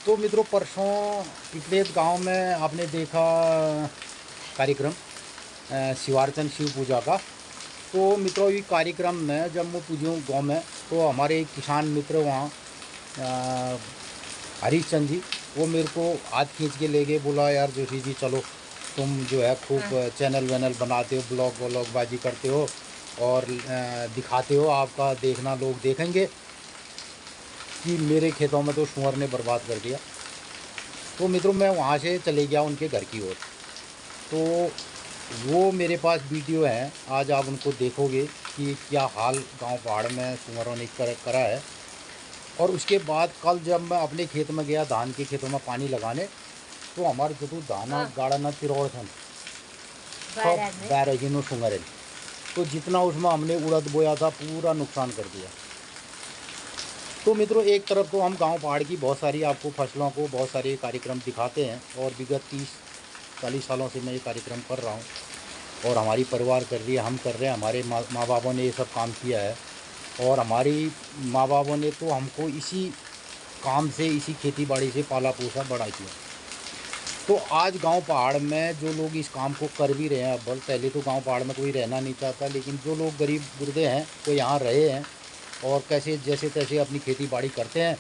तो मित्रों परसों इकलेत गांव में आपने देखा कार्यक्रम शिवार्चन शिव पूजा का। तो मित्रों ये कार्यक्रम में जब मैं पूजूँ गांव में तो हमारे एक किसान मित्र वहाँ हरीश चंद जी वो मेरे को हाथ खींच के ले गए, बोला यार जोशी जी चलो तुम जो है खूब चैनल वैनल बनाते हो, ब्लॉग व्लॉगबाजी करते हो और दिखाते हो, आपका देखना लोग देखेंगे कि मेरे खेतों में तो सुअर ने बर्बाद कर दिया। तो मित्रों मैं वहाँ से चले गया उनके घर की ओर। तो वो मेरे पास वीडियो है, आज आप उनको देखोगे कि क्या हाल गांव पहाड़ में सुअरों ने करा है। और उसके बाद कल जब मैं अपने खेत में गया धान के खेतों में पानी लगाने, तो हमारे जो दाना गाड़ा न तिरौड़ था सब बैरजिनो सुंगर। तो जितना उसमें हमने उड़द बोया था पूरा नुकसान कर दिया। तो मित्रों एक तरफ तो हम गांव पहाड़ की बहुत सारी आपको फसलों को बहुत सारे कार्यक्रम दिखाते हैं और विगत 30-40 सालों से मैं ये कार्यक्रम कर रहा हूँ और हमारी परिवार कर रही है, हम कर रहे हैं, हमारे माँ बापों ने ये सब काम किया है और हमारी माँ बापों ने तो हमको इसी काम से, इसी खेती बाड़ी से पाला पोसा बड़ा किया। तो आज गांव पहाड़ में जो लोग इस काम को कर भी रहे हैं, अब पहले तो गांव पहाड़ में कोई रहना नहीं चाहता, लेकिन जो लोग गरीब गुर्दे हैं वो यहाँ रहे हैं और कैसे जैसे तैसे अपनी खेती बाड़ी करते हैं।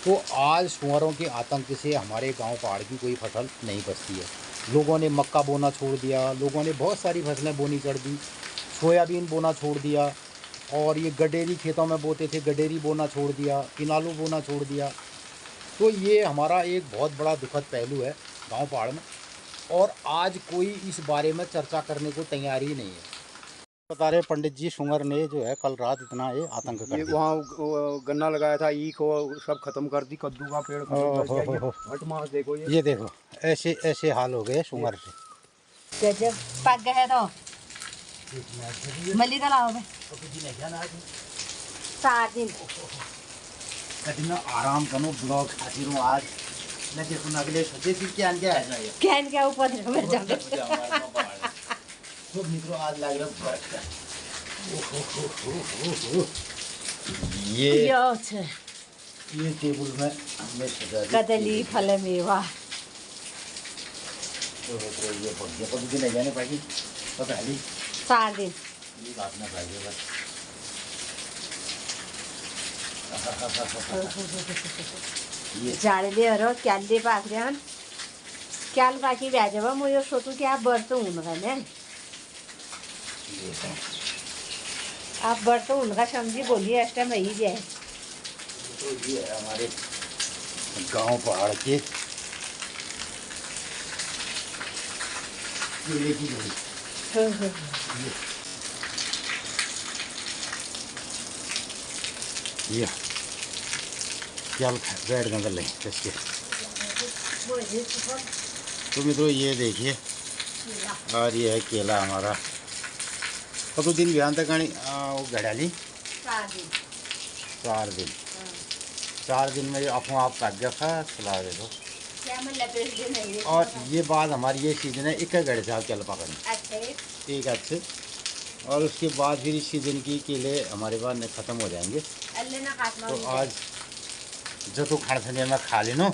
तो आज सुअरों के आतंक से हमारे गांव पहाड़ की कोई फसल नहीं बचती है। लोगों ने मक्का बोना छोड़ दिया, लोगों ने बहुत सारी फसलें बोनी चढ़ दी, सोयाबीन बोना छोड़ दिया और ये गडेरी खेतों में बोते थे गडेरी बोना छोड़ दिया, किनालू बोना छोड़ दिया। तो ये हमारा एक बहुत बड़ा दुखद पहलू है गांव पहाड़ में और आज कोई इस बारे में चर्चा करने को तैयार ही नहीं है। बता रहे पंडित जी सुअर ने जो है कल रात इतना ये आतंक कर दिया। वहाँ गन्ना लगाया था, ईख वो सब खत्म कर दी, कद्दू का पेड़ खत्म कर दिया। ये हट मास देखो, ये देखो ऐसे ऐसे हाल हो गए सुअर से। गजब पक गए तो मली का लाओ बे 4 दिन कठिन आराम करो ब्लॉग खातिर हूँ आज न कि सुन अगले सोचे कि क्या है कैन क्या ऊपर में जाके तो मित्रों आज लग रहा है ये टेबल में हमने सजा दी कदली फल मेवा। तो ये पक दिन नहीं जाने पाएगी तो पहली 4 दिन ये बात ना पाएगी बस। झाडले हरो क्याले पाखऱ्यान क्याल पाकी व्याजवा म यो सोचू कि आप व्रत हुनका ने आप व्रत हुनका समझी बोलिए अष्टम ही जाए। तो ये है हमारे गांव पहाड़ के केले की गली। ये क्या बैठ गंगा लें इसके। तो मित्रों ये देखिए और ये है केला हमारा। तो दिन बयान तक वो घड़ाली 4 दिन में अपना आप काट गया था खिला दे दो। और ये बात हमारी ये सीजन है एक घड़े से आप चल पकड़े एक अच्छे और उसके बाद फिर इस सीजन की केले हमारे पास ख़त्म हो जाएंगे। तो आज जो तो खाने से मैं खा लेनो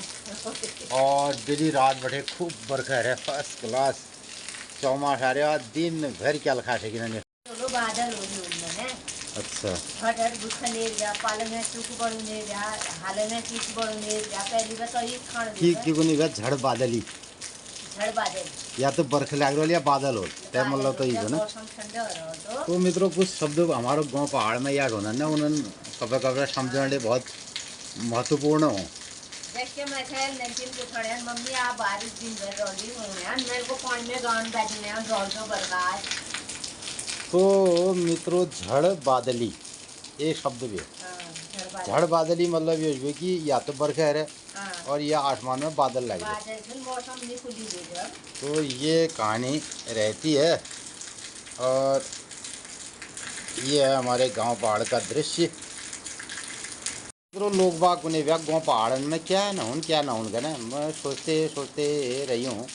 और डेली रात बैठे खूब बरखा है फर्स्ट क्लास चौमास आ रहा दिन भर क्या लखा थे कि बादल अच्छा हटर गुखने जा पालन में चुक बड़ने जा हाल में किस बड़ने जा पहली बार तो ये खान की कोनी गा झड़ बादली झड़ बादल या तो बरख लाग रहा या बादल हो तय मतलब तो ये ना। मौसम ठंडा हो रहा तो मित्रों कुछ शब्द हमारे गांव पहाड़ में याद होना ना उन्होंने कभी कभी समझने बहुत महत्वपूर्ण हो। देखिए मैं थे लेकिन को खड़े हैं मम्मी आप बारिश दिन भर रोली हो यार मेरे को पानी में गांव बैठने हैं रोल तो बरसात। तो मित्रों झड़ बादली एक शब्द भी है। झड़ बादली मतलब ये है कि या तो बरखा है और या आसमान में बादल लग जाए। तो ये कहानी रहती है और ये है हमारे गांव पहाड़ का दृश्य। तो लोग बाग ने व्या गाँव पहाड़ में क्या ना का ना मैं सोचते रही हूँ।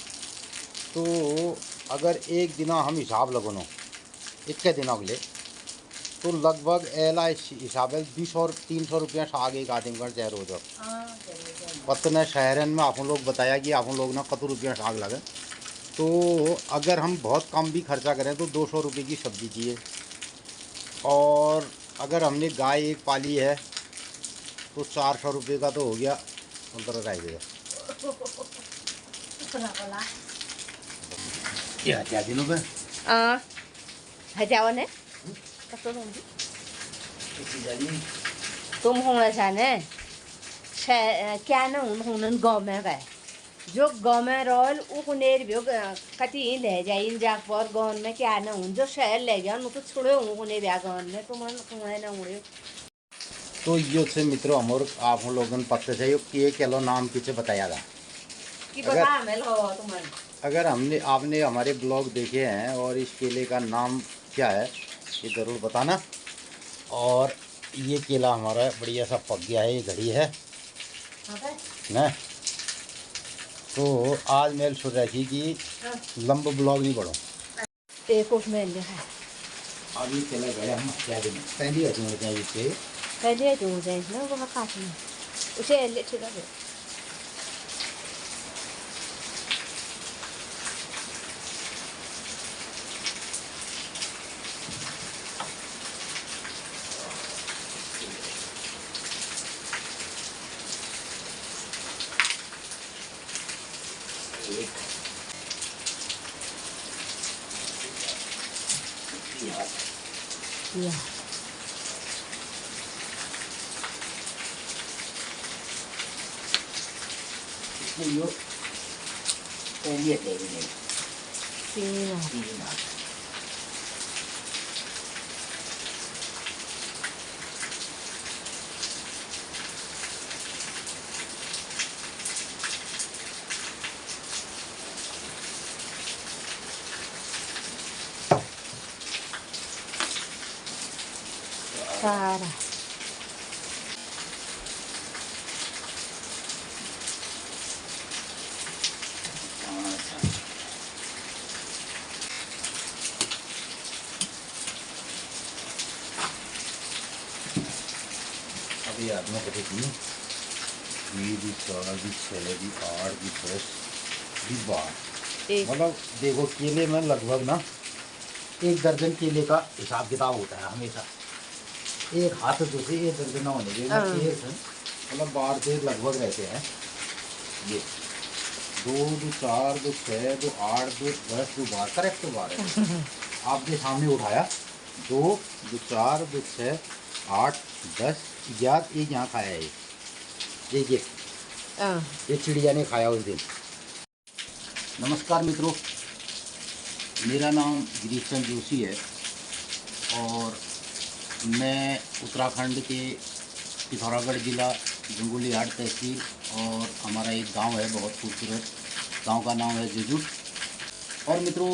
तो अगर एक दिन हम हिसाब लगो एक दिन अगले तो लगभग एला हिसाब है 200 और 300 रुपया आगे एक आदमी का जहर हो जाओ। हाँ जरूर पत्न शहरन में आप लोग बताया कि आप लोग ना कतु रुपया साग लगे। तो अगर हम बहुत कम भी खर्चा करें तो 200 रुपये की सब्ज़ी चाहिए। और अगर हमने गाय एक पाली है तो 400 रुपये का तो हो गया। अंतर रह गया क्या दिनों में हजावन है तुम होना चाहने क्या ना उन्होंने गाँव में गए जो गाँव में रोल उनेर भी कति ले जाए जाक पर गाँव में क्या ना उन जो शहर ले गया उनको छोड़े उन्हें ब्याह गाँव में तो मन कुएं ना उड़े। तो ये से मित्रों हम आप लोगों ने पत्ते से ये किलो नाम पीछे बताया था कि बता हमें हो तुम अगर हमने आपने हमारे ब्लॉग देखे हैं और इस केले का नाम क्या है ये ज़रूर बताना। और ये केला हमारा बढ़िया सा पक गया है, ये घड़ी है ना। तो आज मैं सुन रही थी कि लंबा ब्लॉग नहीं बढ़ो एक उसमें लिखा अभी केला गया हम क्या दिन पहली होते हैं इससे पहले जो जाए ना वो काटना उसे ले चला गया या यो ये देंगे तीन सारा अभी आदमी को देखिए 2 4 6 8 10 12 मतलब देखो केले में लगभग ना 1 दर्जन केले का हिसाब किताब होता है हमेशा। एक हाथ दूसरे 1 दर्जन ना होने के मतलब 12 से लगभग रहते हैं। ये 2 2 4 2 6 2 8 2 10 2 12 करेक्ट 12 आपके सामने उठाया 2 2 4 2 6 8 10 11 एक यहाँ खाया है देखिए ये चिड़िया ने खाया उस दिन। नमस्कार मित्रों, मेरा नाम गिरीश चंद जोशी है और मैं उत्तराखंड के पिथौरागढ़ ज़िला जंगुलीहाट तहसील और हमारा एक गांव है बहुत खूबसूरत गांव का नाम है जुजुट। और मित्रों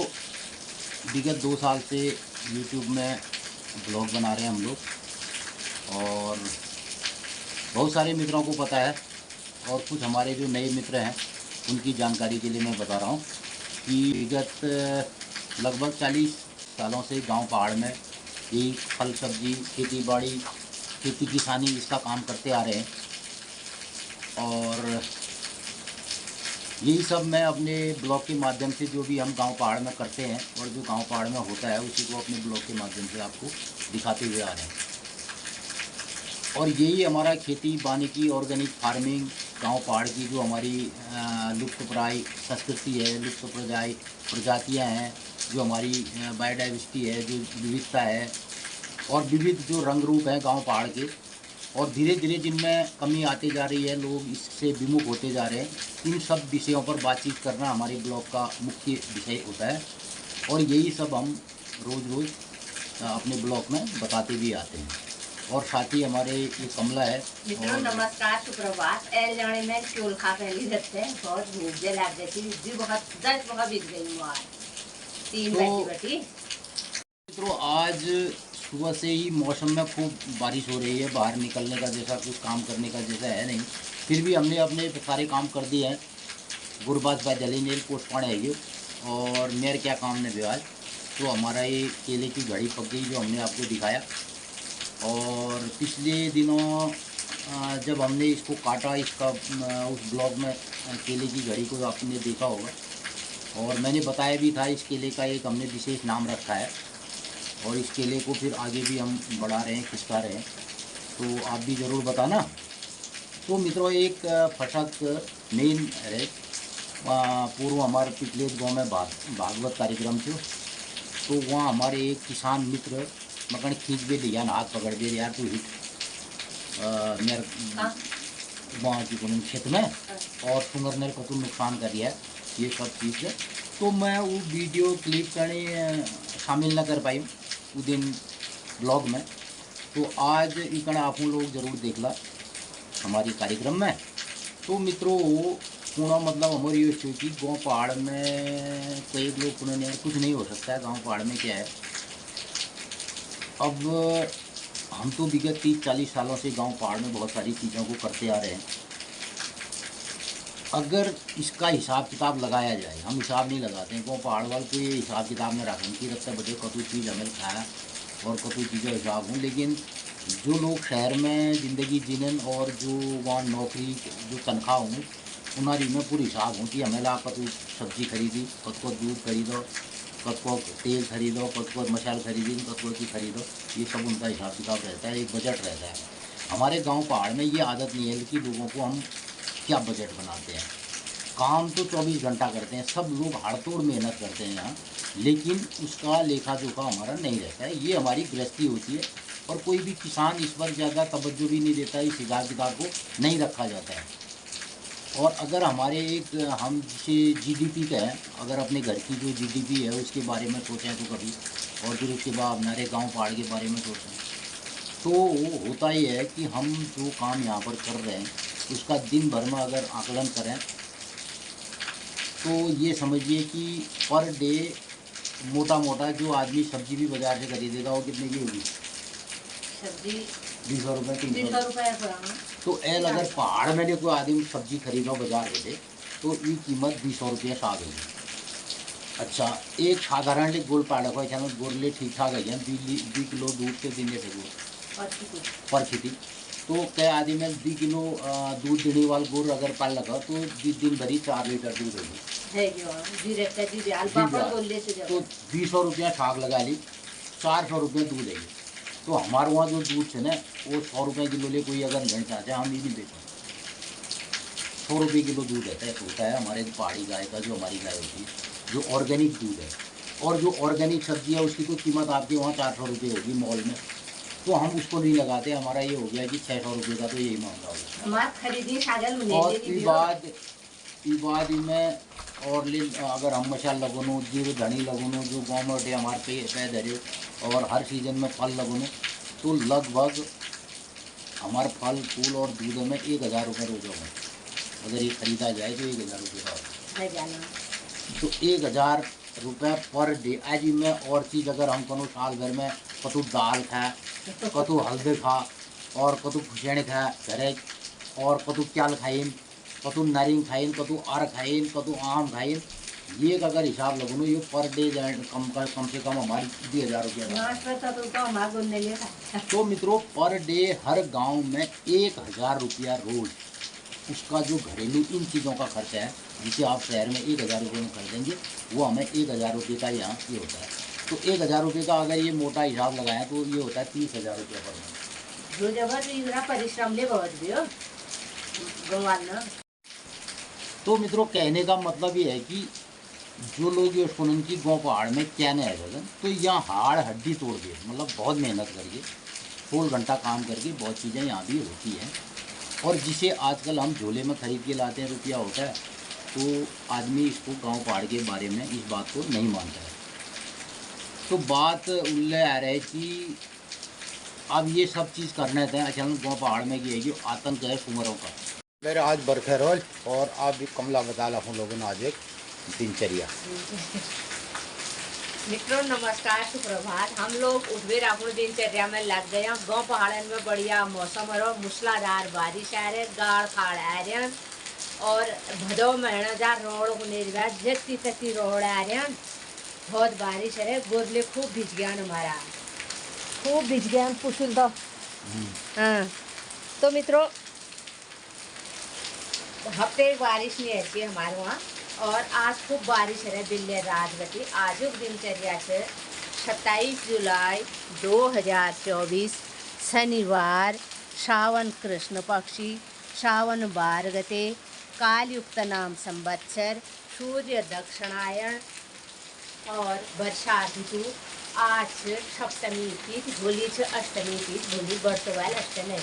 विगत 2 साल से यूट्यूब में ब्लॉग बना रहे हैं हम लोग और बहुत सारे मित्रों को पता है और कुछ हमारे जो नए मित्र हैं उनकी जानकारी के लिए मैं बता रहा हूँ कि विगत लगभग 40 सालों से गांव पहाड़ में यही फल सब्जी खेती बाड़ी खेती किसानी इसका काम करते आ रहे हैं। और यही सब मैं अपने ब्लॉग के माध्यम से जो भी हम गांव पहाड़ में करते हैं और जो गांव पहाड़ में होता है उसी को अपने ब्लॉग के माध्यम से आपको दिखाते हुए आ रहे हैं। और यही हमारा खेती बानी की ऑर्गेनिक फार्मिंग गांव पहाड़ की जो हमारी लुप्तप्राय संस्कृति है, लुप्तप्राय प्रजातियां हैं, जो हमारी बायोडाइवर्सिटी है, जो विविधता है और विविध जो रंग रूप हैं गांव पहाड़ के और धीरे धीरे जिनमें कमी आती जा रही है, लोग इससे विमुख होते जा रहे हैं, इन सब विषयों पर बातचीत करना हमारे ब्लॉग का मुख्य विषय होता है। और यही सब हम रोज़ अपने ब्लॉग में बताते भी आते हैं। और साथ ही हमारे ये कमला है। मित्रों नमस्कार सुप्रभात। एल जाने में चोल खा पहली रखते हैं, बहुत भूख जे लग गई थी, जी बहुत 10 बहुत बीत गई मुझे 3 बजे। मित्रों आज सुबह से ही मौसम में खूब बारिश हो रही है, बाहर निकलने का जैसा कुछ काम करने का जैसा है नहीं, फिर भी हमने अपने सारे काम कर दिए हैं। गुरबाज बाय जली नेल पोस्टपाण है ये और मेरे क्या काम ने भी आज तो हमारा ये केले की घड़ी पक गई जो हमने आपको दिखाया। और पिछले दिनों जब हमने इसको काटा, इसका उस ब्लॉग में केले की घड़ी को आपने देखा होगा और मैंने बताया भी था इस केले का एक हमने विशेष नाम रखा है और इस केले को फिर आगे भी हम बढ़ा रहे हैं, खिसका रहे हैं, तो आप भी ज़रूर बताना। तो मित्रों, एक फटक मेन है पूर्व हमारे पिछले गाँव में भागवत कार्यक्रम थो, तो वहाँ हमारे एक किसान मित्र मकन खींच भी लिया ना, हाथ पकड़ दे यार तू हिट मेरे वहाँ की कोनो क्षेत्र में और सुंदर ने कतु नुकसान कर दिया है, ये सब चीज़ है। तो मैं वो वीडियो क्लिप करने शामिल न कर पाई उस दिन ब्लॉग में, तो आज इकण आप लोग ज़रूर देख ला हमारी कार्यक्रम में। तो मित्रों, पूरा मतलब हमारी ये कि गाँव पहाड़ में कई लोग पुणे कुछ नहीं हो सकता है, गाँव पहाड़ में क्या है। अब हम तो विगत 30-40 सालों से गांव पहाड़ में बहुत सारी चीज़ों को करते आ रहे हैं। अगर इसका हिसाब किताब लगाया जाए, हम हिसाब नहीं लगाते हैं, गाँव पहाड़ वाले तो ये हिसाब किताब में रखें कि रखते बजे कतु चीज़ हमें खाया और कतु चीज़ें हिसाब हूँ, लेकिन जो लोग शहर में ज़िंदगी जीने और जो वहाँ नौकरी जो तनख्वाह हूँ उनारी में पूरी हिसाब हूँ कि हमें ला कतु सब्जी खरीदी, कत को दूध खरीदो, कत को तेल खरीदो, कत को मसाल खरीदी, कत को की खरीदो, ये सब उनका हिसाब किताब रहता है, एक बजट रहता है। हमारे गांव पहाड़ में ये आदत नहीं है कि लोगों को हम क्या बजट बनाते हैं। काम तो 24 घंटा करते हैं, सब लोग हाड़तोड़ मेहनत करते हैं यहाँ, लेकिन उसका लेखा जोखा हमारा नहीं रहता है। ये हमारी गृहस्थी होती है और कोई भी किसान इस पर ज़्यादा तवज्जो भी नहीं देता है, इस हिसाब किताब को नहीं रखा जाता है। और अगर हमारे एक हम जिसे जीडीपी का है, अगर अपने घर की जो जीडीपी है उसके बारे में सोचें तो कभी, और फिर उसके बाद हमारे गांव पहाड़ के बारे में सोचें, तो होता ही है कि हम जो काम यहाँ पर कर रहे हैं उसका दिन भर में अगर आकलन करें तो ये समझिए कि पर डे मोटा मोटा जो आदमी सब्जी भी बाज़ार से खरीदेगा वो कितने की होगी? सब्जी 200 रुपये 300 रुपये। तो एल अगर पहाड़ में कोई आदमी सब्जी खरीदो बाजार में तो ये कीमत 200 रुपये साग होगी। अच्छा, एक साधारण गोल पाड़ा को गोरले ठीक ठाक है 2 किलो दूध के दिन थे गोल पर खेती, तो कई आदमी में 2 किलो दूध देने वाले गोर अगर पाल लगा तो दिन भरी 4 लीटर दूध होगी। तो 200 रुपया साग लगा ली, 400 रुपये दूध है। तो हमारे वहाँ जो दूध है ना वो 100 रुपये किलो ले कोई अगर नहीं चाहते, हम ये नहीं बेचते, 100 रुपये किलो दूध होता है हमारे पहाड़ी गाय का, जो हमारी गाय होती है, जो ऑर्गेनिक दूध है। और जो ऑर्गेनिक सब्जी है उसकी तो कीमत आपके वहाँ 400 रुपये होगी मॉल में, तो हम उसको नहीं लगाते। हमारा ये हो गया कि 600 रुपये का तो यही महंगा होगा। और ई बाद में और अगर हम मसाल लगोनो जीरो धनी लगोनो जो गाँव में हमारे पे धरे और हर सीजन में फल लगोनो, तो लगभग हमारे फल फूल और दूध में 1000 रुपये रोज होगा। अगर ये खरीदा जाए तो 1000 रुपये का होगा, तो 1000 रुपये पर डे। आज में और चीज़ अगर हम कोनो साल भर में कतु दाल खाए, कतु हल्दी खा और कतु खुशेण खाए घरे, और कतु क्याल खाइन, कतु नारिंग खाइन, कतु आर खाइन, कतु आम खाइन, ये अगर हिसाब लगो ये पर डे कम से कम हमारी 2000 रुपया। तो मित्रों, पर डे हर गांव में 1000 रुपया रोज उसका जो घरेलू इन चीज़ों का खर्चा है, जिसे आप शहर में 1000 रुपये में खरीदेंगे, वो हमें 1000 रुपये का यहाँ ये होता है। तो 1000 रुपये का अगर ये मोटा हिसाब लगाया तो ये होता है 30,000 रुपये पर महीने। जो जगह परिश्रम ले बहुत भी हो भगवान। तो मित्रों, कहने का मतलब ये है कि जो लोग ये सुनन की गाँव पहाड़ में क्या नहीं है, तो यहाँ हाड़ हड्डी तोड़ के मतलब बहुत मेहनत करके 16 घंटा काम करके बहुत चीज़ें यहाँ भी होती हैं। और जिसे आजकल हम झोले में खरीद के लाते हैं, रुपया होता है, तो आदमी इसको गांव पहाड़ के बारे में इस बात को नहीं मानता है। तो बात उल्ले आ रहा है कि अब ये सब चीज़ करने थे अचानक गांव पहाड़ में की है आतंक है सुमरों का। मेरे आज बरखे रोज और आप भी कमला बता ला हम लोगों ने आज एक दिनचर्या। मित्रों नमस्कार, सुप्रभात। हम लोग उठवे राखुण दिनचर्या में लग गए। गाँव पहाड़न में बढ़िया मौसम है, मूसलाधार बारिश आ रही, गाड़ खाड़ आ रहे और भदो महीना जा रोड जत्ती तत्ती रोड आ रहे, बहुत बारिश है। गोरले खूब भिज गया हमारा, खूब भिज गया। पुछल तो हाँ, तो मित्रों हफ्ते बारिश नहीं रहती है हमारे वहाँ, और आज खूब बारिश है बिल्ले रात गति। आज दिनचर्या से 27 जुलाई 2024 शनिवार, श्रावण कृष्ण पक्षी, श्रावण बार गते, कालयुक्त नाम संवत्सर, सूर्य दक्षिणायन और वर्षा ऋतु। आज सप्तमी तिथि भोली छ अष्टमी तिथि भोली वर्तवाल अष्टमी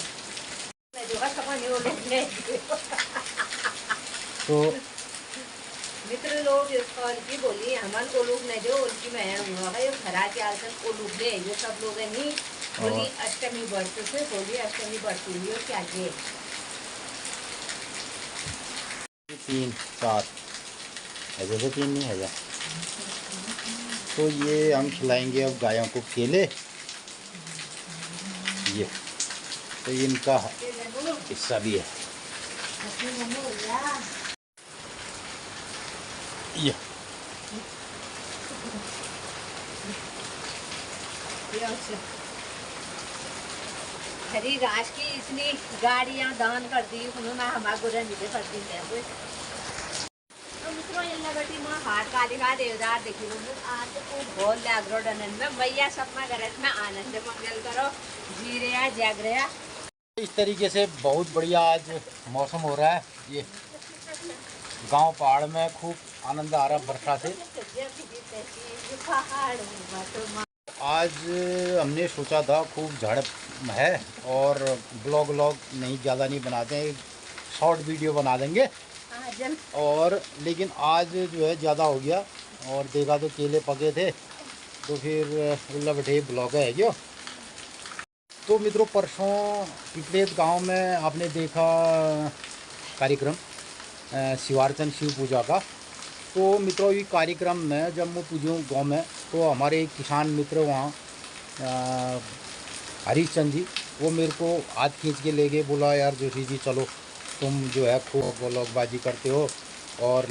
तो मित्र लोग की बोली हमन को लोग ने जो उनकी मैं हुआ है खरा के आसन को लोग ले जो सब लोग नहीं बोली अष्टमी बढ़ते से बोली अष्टमी बढ़ती हुई क्या ये 3 4 ऐसे से 3 नहीं है। तो ये हम खिलाएंगे अब गायों को केले। ये तो इनका हिस्सा भी है। ये हरी घास की इतनी गाड़ियां दान कर दी उन्होंने हमारे गुरु मिले कर दी है तो मित्रों ये लगती मां हाथ का दिखा देवदार देखी आज तो बहुत लागरो डनन में भैया सपना करे में आनंद मंगल करो जी रहा जाग रहा। इस तरीके से बहुत बढ़िया आज मौसम हो रहा है। ये गांव पहाड़ में खूब आनंद आ रहा वर्षा से। आज हमने सोचा था खूब झाड़ है और ब्लॉग नहीं ज़्यादा नहीं बनाते हैं, शॉर्ट वीडियो बना देंगे और लेकिन आज जो है ज़्यादा हो गया और देखा तो केले पके थे तो फिर उल्ला बैठे ब्लॉग है जो। तो मित्रों परसों पिपलेत गांव में आपने देखा कार्यक्रम शिवार्चन शिव पूजा का। तो मित्रों ये कार्यक्रम में जब मैं पूजूँ गांव में तो हमारे किसान मित्र वहाँ हरीश चंद जी वो मेरे को हाथ खींच के ले गए, बोला यार जोशी जी चलो तुम जो है खूब ब्लॉगबाजी करते हो और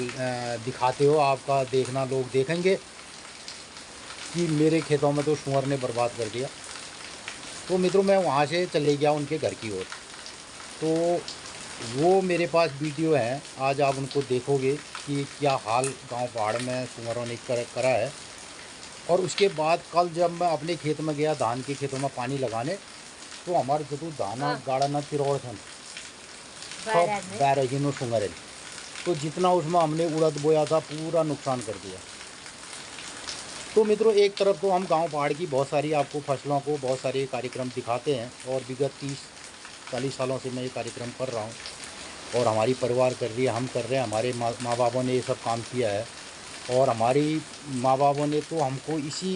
दिखाते हो, आपका देखना लोग देखेंगे कि मेरे खेतों में तो सुअर ने बर्बाद कर दिया। तो मित्रों मैं वहाँ से चले गया उनके घर की ओर। तो वो मेरे पास वीडियो है, आज आप उनको देखोगे कि क्या हाल गांव पहाड़ में सुअरों ने करा है। और उसके बाद कल जब मैं अपने खेत में गया धान के खेतों में पानी लगाने तो हमारे जो दाना गाड़ा न तिरोड़ थे सब बैरहीनो सुंगरे, तो जितना उसमें हमने उड़द बोया था पूरा नुकसान कर दिया। तो मित्रों एक तरफ तो हम गांव पहाड़ की बहुत सारी आपको फसलों को बहुत सारे कार्यक्रम दिखाते हैं और विगत 30-40 सालों से मैं ये कार्यक्रम कर रहा हूँ और हमारी परिवार कर रही है, हम कर रहे हैं, हमारे माँ बापों ने ये सब काम किया है और हमारी माँ बापों ने तो हमको इसी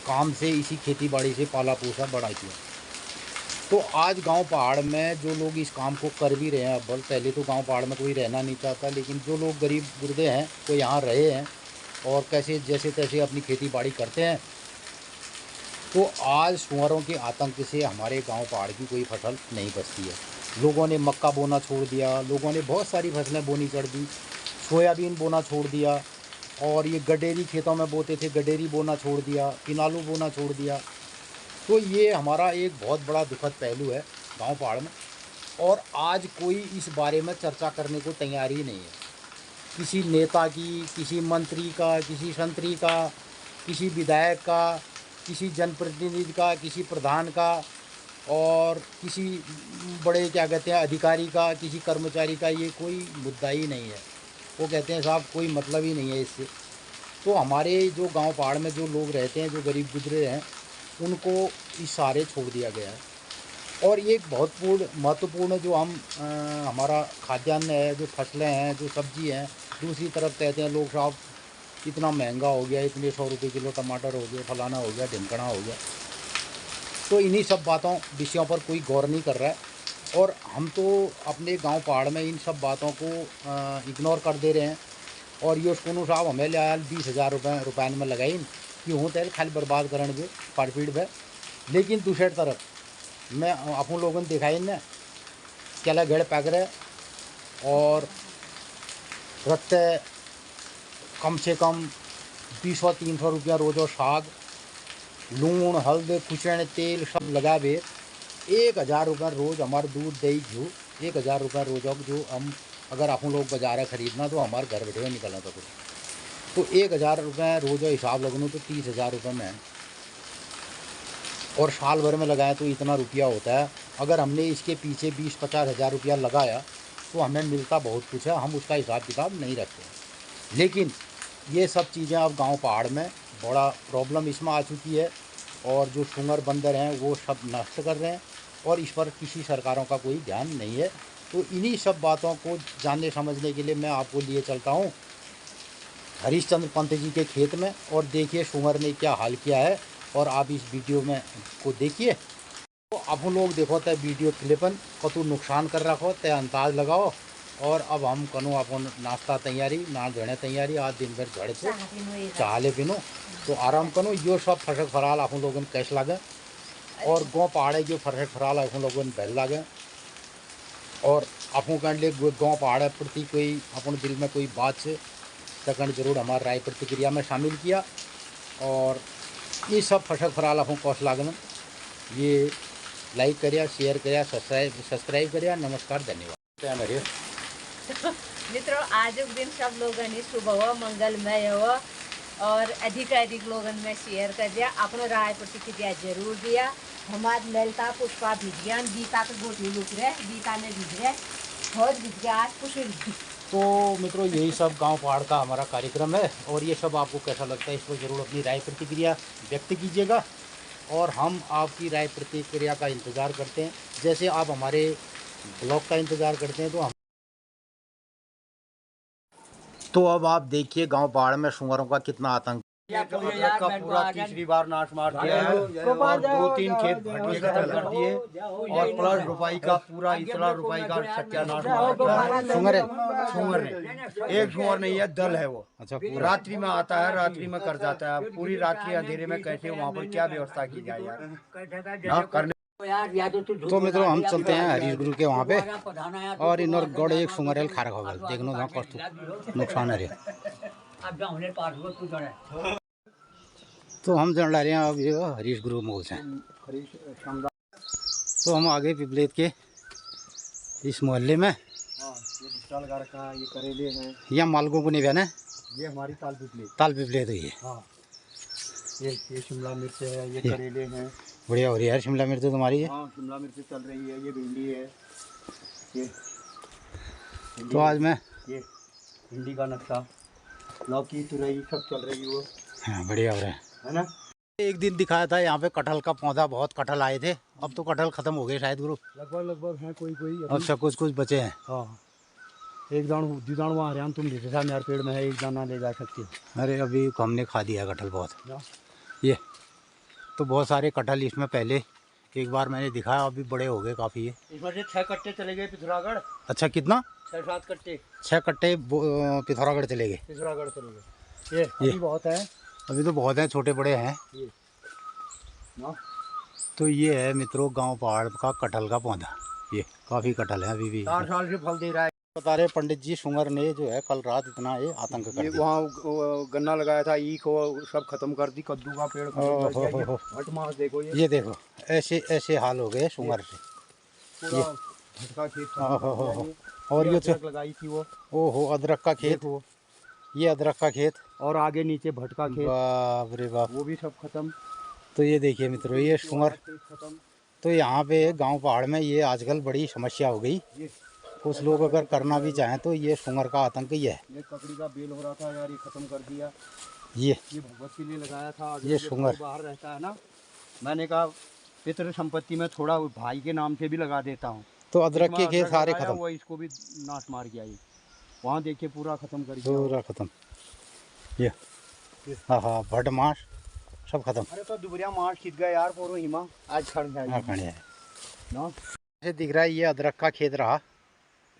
काम से इसी खेती बाड़ी से पाला पोसा बड़ा किया। तो आज गांव पहाड़ में जो लोग इस काम को कर भी रहे हैं, अब पहले तो गांव पहाड़ में कोई रहना नहीं चाहता, लेकिन जो लोग गरीब गुर्दे हैं वो यहाँ रहे हैं और कैसे जैसे तैसे अपनी खेती बाड़ी करते हैं। तो आज सुअरों के आतंक से हमारे गांव पहाड़ की कोई फसल नहीं बचती है। लोगों ने मक्का बोना छोड़ दिया, लोगों ने बहुत सारी फसलें बोनी चढ़ दी, सोयाबीन बोना छोड़ दिया और ये गडेरी खेतों में बोते थे गडेरी बोना छोड़ दिया, किनालू बोना छोड़ दिया। तो ये हमारा एक बहुत बड़ा दुखद पहलू है गांव पहाड़ में और आज कोई इस बारे में चर्चा करने को तैयार ही नहीं है। किसी नेता की, किसी मंत्री का, किसी संतरी का, किसी विधायक का, किसी जनप्रतिनिधि का, किसी प्रधान का और किसी बड़े क्या कहते हैं अधिकारी का, किसी कर्मचारी का ये कोई मुद्दा ही नहीं है। वो कहते हैं साहब कोई मतलब ही नहीं है इससे। तो हमारे जो गांव पहाड़ में जो लोग रहते हैं, जो गरीब गुजरे हैं, उनको इस सारे छोड़ दिया गया है। और ये एक बहुत महत्वपूर्ण जो हम हमारा खाद्यान्न है, जो फसलें हैं, जो सब्जी हैं, दूसरी तरफ कहते हैं लोग साहब इतना महंगा हो गया, इतने 100 रुपये किलो टमाटर हो गया, फलाना हो गया, ढिमकना हो गया। तो इन्हीं सब बातों विषयों पर कोई गौर नहीं कर रहा है और हम तो अपने गांव पहाड़ में इन सब बातों को इग्नोर कर दे रहे हैं। और ये उसको साहब हमें लिया 20,000 रुपये में लगाई कि हूँ तेल खाली बर्बाद करण जो पाटपीट पे। लेकिन दूसरी तरफ मैं अपन लोगों ने दिखाई न केला घेड़ पैक रहे और रत्ते कम से कम 200-300 रुपया रोज़ो साग, लूण, हल्द, कुचण, तेल सब लगा बे 1000 रुपये रोज़ हमारे दूध दही घी 1000 रुपये रोज़ अब जो हम अगर आप लोग बाजार खरीदना तो हमारे घर बैठे हुए निकलना था तो 1000 रुपये रोज़ हिसाब लगना तो 30,000 रुपये में और साल भर में लगाए तो इतना रुपया होता है। अगर हमने इसके पीछे 20-50 हज़ार रुपया लगाया तो हमें मिलता बहुत कुछ है, हम उसका हिसाब किताब नहीं रखते। लेकिन ये सब चीज़ें अब गांव पहाड़ में बड़ा प्रॉब्लम इसमें आ चुकी है और जो सुंगर बंदर हैं वो सब नष्ट कर रहे हैं और इस पर किसी सरकारों का कोई ध्यान नहीं है। तो इन्हीं सब बातों को जानने समझने के लिए मैं आपको लिए चलता हूँ हरिश्चंद्र पंत जी के खेत में और देखिए सुंगर ने क्या हाल किया है और आप इस वीडियो में को देखिए। तो आप लोग देखो तो वीडियो क्लिपन कतु नुकसान कर रखो ते अंदाज लगाओ और अब हम कनो अपन नाश्ता तैयारी ना झड़े तैयारी आज दिन भर झड़े थे चाहले पिनो तो आराम कनो यो सब फसक फराल आप लोगों कैसे लगे और गाँव पहाड़े जो फसक फराल आप लोगों बहल लगे और आपको कहने गाँव पहाड़ प्रति कोई अपन दिल में कोई बात से तकन जरूर हमारे राय प्रतिक्रिया में शामिल किया और ये सब फसक फराल आपको कौश लागन ये लाइक करिए शेयर करिए सब्सक्राइब करिए। नमस्कार धन्यवाद। मित्रों आज के दिन सब लोगों ने शुभ हो मंगलमय हो और अधिक लोगों में शेयर कर दिया अपना राय प्रतिक्रिया जरूर दिया। हमारे ललिता पुष्पा भिजन गीता के गोटी लुक रहे गीता ने भिज रहे बहुत भिज गया आज कुछ। तो मित्रों यही सब गांव पहाड़ का हमारा कार्यक्रम है और ये सब आपको कैसा लगता है इस पर ज़रूर अपनी राय प्रतिक्रिया व्यक्त कीजिएगा और हम आपकी राय प्रतिक्रिया का इंतज़ार करते हैं जैसे आप हमारे ब्लॉग का इंतज़ार करते हैं। तो अब आप देखिए गांव पहाड़ में सुअरों का कितना आतंक का पूरा तीसरी बार नाश मार दिया है और 2-3 खेत भटके खत्म कर दिए और प्लस रुपये का पूरा इतना रुपये का सत्यानाश मार दिया। सुअर ने एक सुअर नहीं है दल है वो। अच्छा रात्रि में आता है रात्रि में कर जाता है पूरी रात्रि अंधेरे में कैसे वहाँ पर क्या व्यवस्था की जाए यार ना करने। तो मित्रों हम चलते हैं हरीश गुरु के वहाँ पे और इन और गौड़ एक सुंगरेल खा रखा होगा देखना वहाँ कष्ट नुकसान है। तो हम जान ला रहे हैं अब ये हरीश गुरु मोल से तो हम आगे पिपलेत के इस मोहल्ले में ये लगा रखा है ये करेले हैं यहाँ मालगों को नहीं बहना ये हमारी ताल पिपलेत तो ये हाँ ये शिमला मिर्च है ये करेले हैं बढ़िया हो रही है यार शिमला मिर्च तो तुम्हारी है। हाँ शिमला मिर्च चल रही है ये भिंडी है ये तो आज मैं ये भिंडी का नक्शा लौकी तुरई सब चल रही है वो। हाँ बढ़िया हो रहा है ना। एक दिन दिखाया था यहाँ पे कटहल का पौधा बहुत कटहल आए थे अब तो कटहल खत्म हो गए शायद गुरु लगभग है कोई अब सब कुछ बचे हैं। हाँ एक दान वहाँ हरियाणा तुम जैसे मेरे पेड़ में है एक दाना ले जा सकते हो। अरे अभी हमने खा दिया कटहल बहुत ये तो बहुत सारे कटहल इसमें पहले एक बार मैंने दिखाया अभी बड़े हो गए काफ़ी है। इसमें से 6 कट्टे चले गए पिथौरागढ़। अच्छा कितना 6-7 कट्टे 6 कट्टे पिथौरागढ़ चले गए। पिथौरागढ़ चले गए ये बहुत है अभी तो बहुत हैं छोटे बड़े हैं ये ना। तो ये है मित्रों गांव पहाड़ का कटहल का पौधा ये काफ़ी कटहल है अभी भी 4 साल से फल दे रहा है। बता रहे पंडित जी सुंगर ने जो है कल रात इतना ये आतंक कर दिया। वहाँ गन्ना लगाया था ईख वो सब खत्म कर दी कद्दू का पेड़ हट मार देखो ये देखो ऐसे ऐसे हाल हो गए सुंगर से पूरा भटका खेत और ये लगाई थी वो ओहो अदरक का खेत वो ये अदरक का खेत और आगे नीचे भटका खेत बाप रे बाप वो भी सब खत्म। तो ये देखिए मित्रों ये सुंगर खत्म। तो यहाँ पे गांव पहाड़ में ये आजकल बड़ी समस्या हो गई कुछ लोग अगर करना भी चाहें तो ये सुंगर का आतंक ही है। ये ककड़ी का बेल हो रहा था यार ये खत्म कर दिया ये भगवत के लिए लगाया था ये सुंगर बाहर रहता है ना मैंने कहा पितृ संपत्ति में थोड़ा भाई के नाम से भी लगा देता हूँ। तो अदरक के खेत सारे खत्म वो इसको भी नाश मार गया ये वहाँ देखिए पूरा खत्म कर दिया पूरा खत्म ये हाँ हाँ भट मास सब खत्म। अरे तो दुबरिया मास खींच गया यार पूरा हिमा आज खड़ गया है ना। ऐसे दिख रहा है ये अदरक का खेत रहा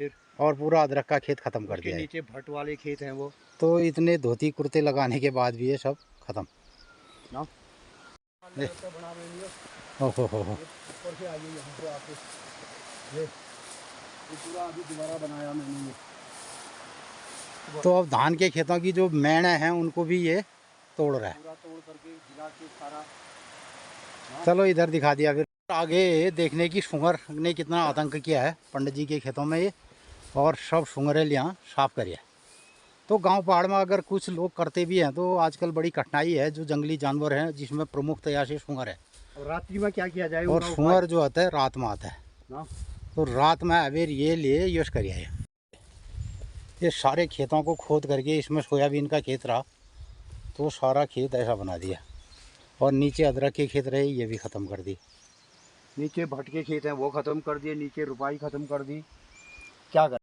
फिर और पूरा अदरक का खेत खत्म कर दिया नीचे भट वाले खेत हैं वो। तो इतने धोती कुर्ते लगाने के बाद भी ये सब खत्म ना। ओहो हो ऊपर से आइए यहाँ पे आके ये पूरा अभी दोबारा बनाया मैंने ये। तो अब धान के खेतों की जो मेड़ हैं उनको भी ये तोड़ रहा है पूरा तोड़ करके गिरा के सारा। चलो इधर दिखा दिया फिर आगे देखने की सुंगर ने कितना आतंक किया है पंडित जी के खेतों में ये, और सब सुंगरें यहाँ साफ करिए। तो गांव पहाड़ में अगर कुछ लोग करते भी हैं तो आजकल बड़ी कठिनाई है, जो जंगली जानवर हैं जिसमें प्रमुखतया से सुंगर है। और रात्रि में क्या किया जाए? और सुंगर जो आता है रात में आता है ना? तो रात में अवेर ये लिए यूज करिए। ये सारे खेतों को खोद करके, इसमें सोयाबीन का खेत रहा तो सारा खेत ऐसा बना दिया, और नीचे अदरक के खेत रहे ये भी ख़त्म कर दी। नीचे भटके खेत हैं वो ख़त्म कर दिए, नीचे रुपाई ख़त्म कर दी। क्या कर